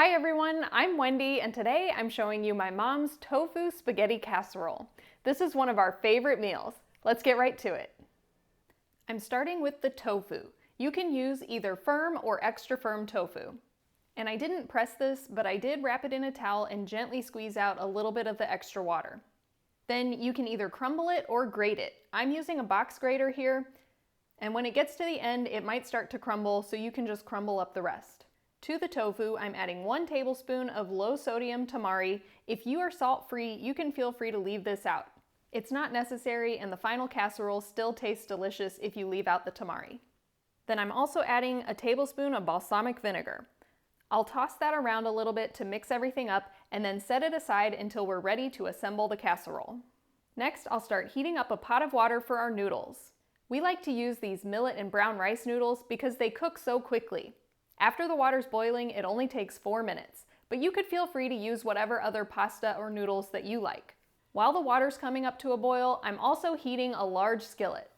Hi everyone, I'm Wendy and today I'm showing you my mom's tofu spaghetti casserole. This is one of our favorite meals. Let's get right to it. I'm starting with the tofu. You can use either firm or extra firm tofu. And I didn't press this, but I did wrap it in a towel and gently squeeze out a little bit of the extra water. Then you can either crumble it or grate it. I'm using a box grater here, and when it gets to the end, it might start to crumble, so you can just crumble up the rest. To the tofu, I'm adding 1 tablespoon of low-sodium tamari. If you are salt-free, you can feel free to leave this out. It's not necessary, and the final casserole still tastes delicious if you leave out the tamari. Then I'm also adding a tablespoon of balsamic vinegar. I'll toss that around a little bit to mix everything up, and then set it aside until we're ready to assemble the casserole. Next, I'll start heating up a pot of water for our noodles. We like to use these millet and brown rice noodles because they cook so quickly. After the water's boiling, it only takes 4 minutes, but you could feel free to use whatever other pasta or noodles that you like. While the water's coming up to a boil, I'm also heating a large skillet.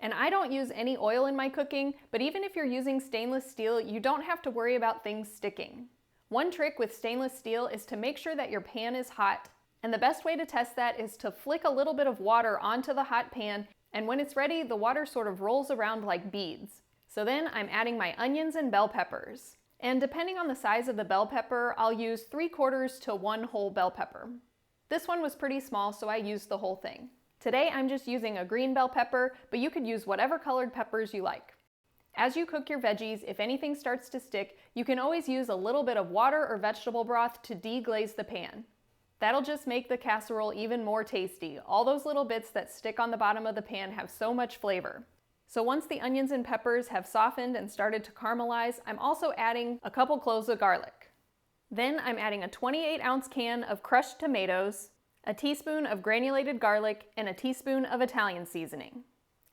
And I don't use any oil in my cooking, but even if you're using stainless steel, you don't have to worry about things sticking. One trick with stainless steel is to make sure that your pan is hot, and the best way to test that is to flick a little bit of water onto the hot pan, and when it's ready, the water sort of rolls around like beads. So then I'm adding my onions and bell peppers. And depending on the size of the bell pepper, I'll use 3/4 to 1 whole bell pepper. This one was pretty small, so I used the whole thing. Today I'm just using a green bell pepper, but you could use whatever colored peppers you like. As you cook your veggies, if anything starts to stick, you can always use a little bit of water or vegetable broth to deglaze the pan. That'll just make the casserole even more tasty. All those little bits that stick on the bottom of the pan have so much flavor. So once the onions and peppers have softened and started to caramelize, I'm also adding a couple cloves of garlic. Then I'm adding a 28-ounce can of crushed tomatoes, a teaspoon of granulated garlic, and a teaspoon of Italian seasoning.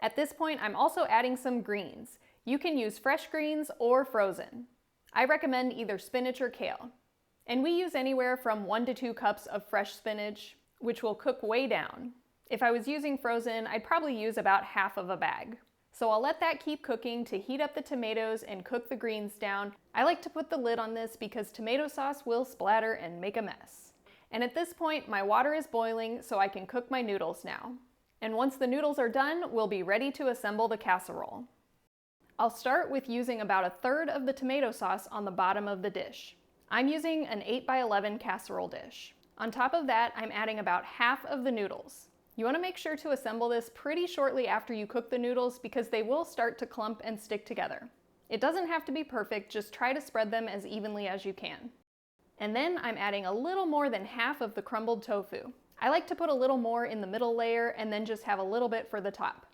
At this point, I'm also adding some greens. You can use fresh greens or frozen. I recommend either spinach or kale. And we use anywhere from 1 to 2 cups of fresh spinach, which will cook way down. If I was using frozen, I'd probably use about half of a bag. So I'll let that keep cooking to heat up the tomatoes and cook the greens down. I like to put the lid on this because tomato sauce will splatter and make a mess. And at this point, my water is boiling, so I can cook my noodles now. And once the noodles are done, we'll be ready to assemble the casserole. I'll start with using about 1/3 of the tomato sauce on the bottom of the dish. I'm using an 8x11 casserole dish. On top of that, I'm adding about half of the noodles. You want to make sure to assemble this pretty shortly after you cook the noodles because they will start to clump and stick together. It doesn't have to be perfect, just try to spread them as evenly as you can. And then I'm adding a little more than half of the crumbled tofu. I like to put a little more in the middle layer and then just have a little bit for the top.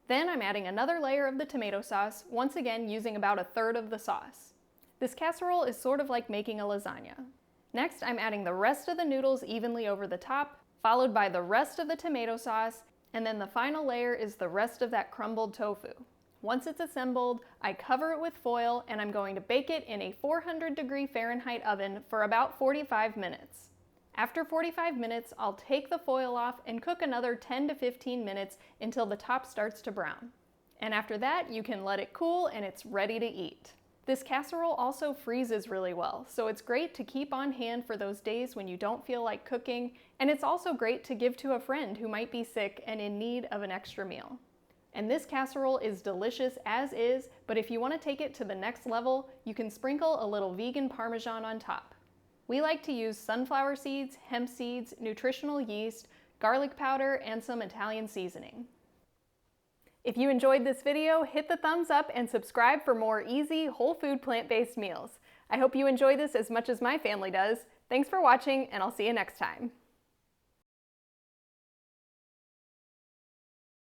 Then I'm adding another layer of the tomato sauce, once again using about 1/3 of the sauce. This casserole is sort of like making a lasagna. Next, I'm adding the rest of the noodles evenly over the top, followed by the rest of the tomato sauce, and then the final layer is the rest of that crumbled tofu. Once it's assembled, I cover it with foil and I'm going to bake it in a 400-degree Fahrenheit oven for about 45 minutes. After 45 minutes, I'll take the foil off and cook another 10 to 15 minutes until the top starts to brown. And after that, you can let it cool and it's ready to eat. This casserole also freezes really well, so it's great to keep on hand for those days when you don't feel like cooking, and it's also great to give to a friend who might be sick and in need of an extra meal. And this casserole is delicious as is, but if you want to take it to the next level, you can sprinkle a little vegan Parmesan on top. We like to use sunflower seeds, hemp seeds, nutritional yeast, garlic powder, and some Italian seasoning. If you enjoyed this video, hit the thumbs up and subscribe for more easy, whole food, plant-based meals. I hope you enjoy this as much as my family does. Thanks for watching, and I'll see you next time.